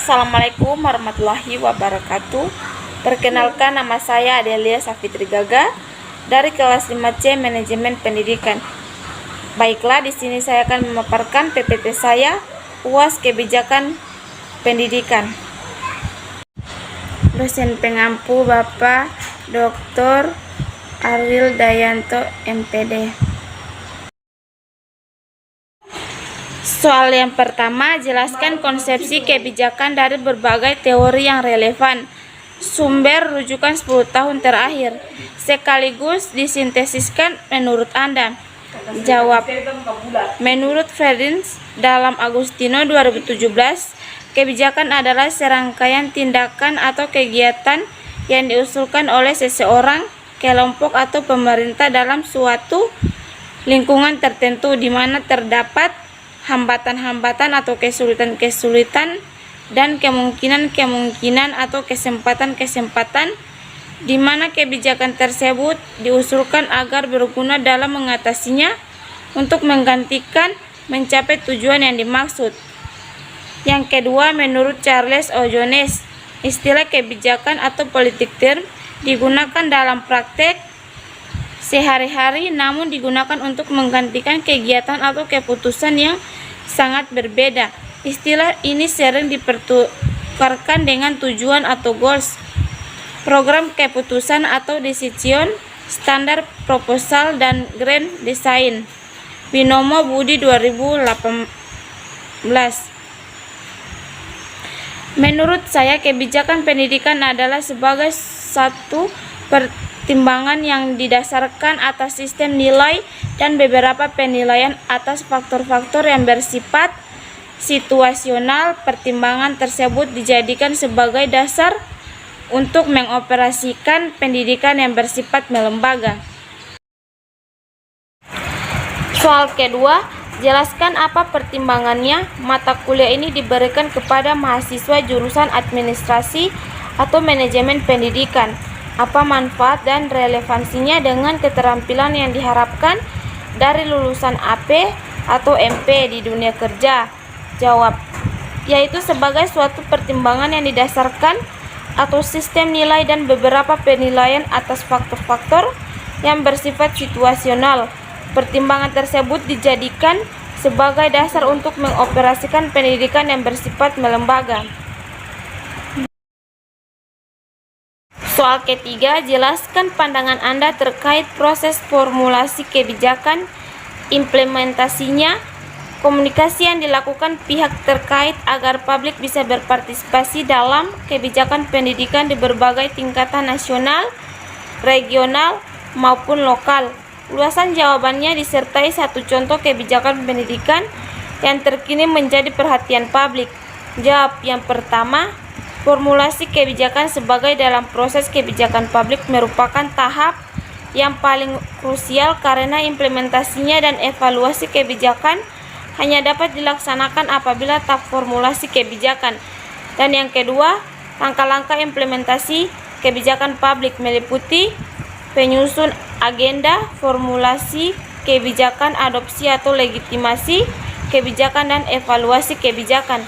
Assalamualaikum warahmatullahi wabarakatuh. Perkenalkan, nama saya Adelia Safitri Gaga dari kelas 5C Manajemen Pendidikan. Baiklah, di sini saya akan memaparkan PPT saya, UAS Kebijakan Pendidikan. Dosen pengampu Bapak Dr. Ariel Dayanto, MPD. Soal yang pertama, jelaskan konsepsi kebijakan dari berbagai teori yang relevan. Sumber rujukan 10 tahun terakhir, sekaligus disintesiskan menurut Anda. Jawab. Menurut Ferdinand dalam Agustino 2017, kebijakan adalah serangkaian tindakan atau kegiatan yang diusulkan oleh seseorang, kelompok atau pemerintah dalam suatu lingkungan tertentu di mana terdapat hambatan-hambatan atau kesulitan-kesulitan dan kemungkinan-kemungkinan atau kesempatan-kesempatan di mana kebijakan tersebut diusulkan agar berguna dalam mengatasinya untuk menggantikan mencapai tujuan yang dimaksud. Yang kedua, menurut Charles O. Jones, istilah kebijakan atau politik term digunakan dalam praktek sehari-hari, namun digunakan untuk menggantikan kegiatan atau keputusan yang sangat berbeda. Istilah ini sering dipertukarkan dengan tujuan atau goals, program keputusan atau decision, standar proposal, dan grand design. Binomo Budi 2018. Menurut saya, kebijakan pendidikan adalah sebagai satu pertimbangan yang didasarkan atas sistem nilai dan beberapa penilaian atas faktor-faktor yang bersifat situasional. Pertimbangan tersebut dijadikan sebagai dasar untuk mengoperasikan pendidikan yang bersifat melembaga. Soal kedua, jelaskan apa pertimbangannya. Mata kuliah ini diberikan kepada mahasiswa jurusan administrasi atau manajemen pendidikan. Apa manfaat dan relevansinya dengan keterampilan yang diharapkan dari lulusan AP atau MP di dunia kerja? Jawab. Yaitu sebagai suatu pertimbangan yang didasarkan atau sistem nilai dan beberapa penilaian atas faktor-faktor yang bersifat situasional. Pertimbangan tersebut dijadikan sebagai dasar untuk mengoperasikan pendidikan yang bersifat melembaga. Soal ketiga, jelaskan pandangan Anda terkait proses formulasi kebijakan, implementasinya, komunikasi yang dilakukan pihak terkait agar publik bisa berpartisipasi dalam kebijakan pendidikan di berbagai tingkatan nasional, regional, maupun lokal. Ulasan jawabannya disertai satu contoh kebijakan pendidikan yang terkini menjadi perhatian publik. Jawab. Yang pertama, formulasi kebijakan sebagai dalam proses kebijakan publik merupakan tahap yang paling krusial karena implementasinya dan evaluasi kebijakan hanya dapat dilaksanakan apabila tahap formulasi kebijakan. Dan yang kedua, langkah-langkah implementasi kebijakan publik meliputi penyusun agenda, formulasi kebijakan, adopsi atau legitimasi kebijakan, dan evaluasi kebijakan.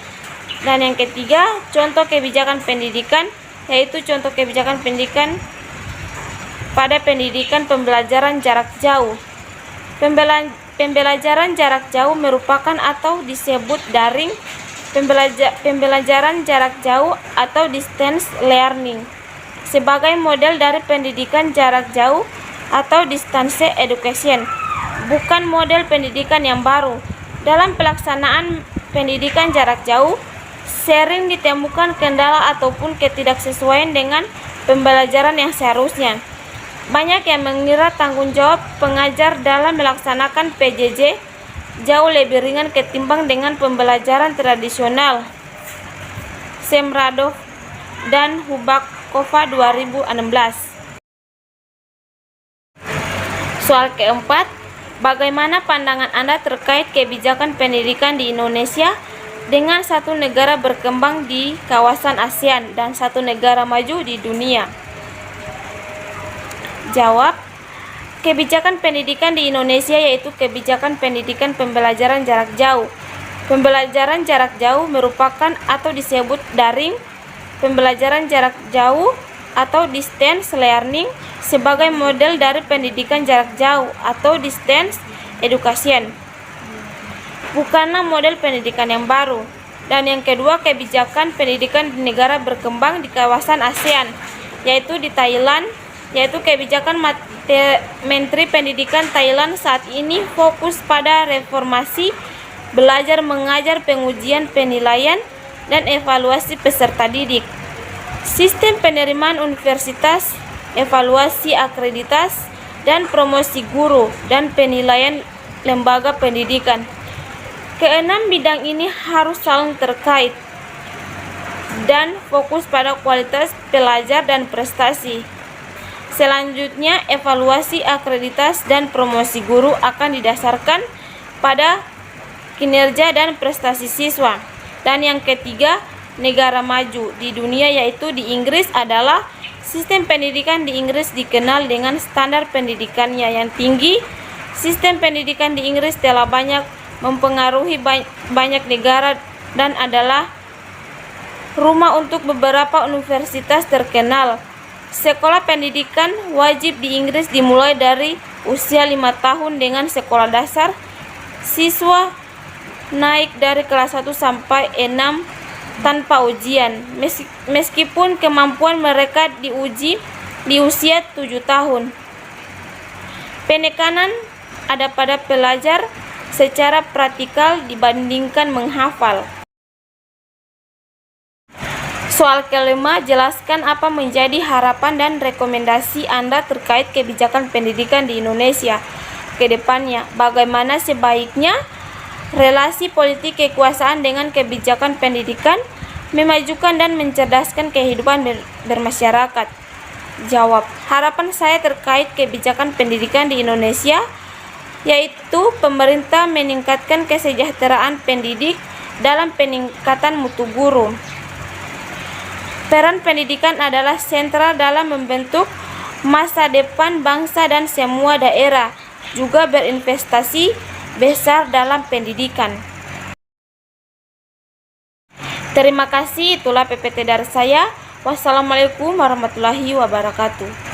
Dan yang ketiga, contoh kebijakan pendidikan, yaitu contoh kebijakan pendidikan pada pendidikan pembelajaran jarak jauh. Pembelajaran jarak jauh merupakan atau disebut daring, pembelajaran jarak jauh atau distance learning, sebagai model dari pendidikan jarak jauh atau distance education, bukan model pendidikan yang baru. Dalam pelaksanaan pendidikan jarak jauh, sering ditemukan kendala ataupun ketidaksesuaian dengan pembelajaran yang seharusnya. Banyak yang mengira tanggung jawab pengajar dalam melaksanakan PJJ jauh lebih ringan ketimbang dengan pembelajaran tradisional. Semradov dan Hubakova 2016. Soal keempat, bagaimana pandangan Anda terkait kebijakan pendidikan di Indonesia dengan satu negara berkembang di kawasan ASEAN dan satu negara maju di dunia? Jawab. Kebijakan pendidikan di Indonesia yaitu kebijakan pendidikan pembelajaran jarak jauh. Pembelajaran jarak jauh merupakan atau disebut daring, pembelajaran jarak jauh atau distance learning sebagai model dari pendidikan jarak jauh atau distance education. Bukanlah model pendidikan yang baru. Dan yang kedua, kebijakan pendidikan di negara berkembang di kawasan ASEAN, yaitu di Thailand, yaitu kebijakan Menteri Pendidikan Thailand saat ini fokus pada reformasi belajar mengajar, pengujian penilaian, dan evaluasi peserta didik, sistem penerimaan universitas, evaluasi akreditas, dan promosi guru, dan penilaian lembaga pendidikan. Keenam bidang ini harus saling terkait dan fokus pada kualitas pelajar dan prestasi. Selanjutnya, evaluasi akreditas dan promosi guru akan didasarkan pada kinerja dan prestasi siswa. Dan yang ketiga, negara maju di dunia yaitu di Inggris adalah sistem pendidikan di Inggris dikenal dengan standar pendidikannya yang tinggi. Sistem pendidikan di Inggris telah banyak mempengaruhi banyak negara dan adalah rumah untuk beberapa universitas terkenal. Sekolah pendidikan wajib di Inggris dimulai dari usia 5 tahun dengan sekolah dasar. Siswa naik dari kelas 1 sampai 6 tanpa ujian, meskipun kemampuan mereka diuji di usia 7 tahun. Penekanan ada pada pelajar secara praktikal dibandingkan menghafal. Soal kelima, jelaskan apa menjadi harapan dan rekomendasi Anda terkait kebijakan pendidikan di Indonesia ke depannya. Bagaimana sebaiknya relasi politik kekuasaan dengan kebijakan pendidikan memajukan dan mencerdaskan kehidupan bermasyarakat? Jawab, harapan saya terkait kebijakan pendidikan di Indonesia yaitu pemerintah meningkatkan kesejahteraan pendidik dalam peningkatan mutu guru. Peran pendidikan adalah sentral dalam membentuk masa depan bangsa dan semua daerah juga berinvestasi besar dalam pendidikan. Terima kasih, itulah PPT dari saya. Wassalamualaikum warahmatullahi wabarakatuh.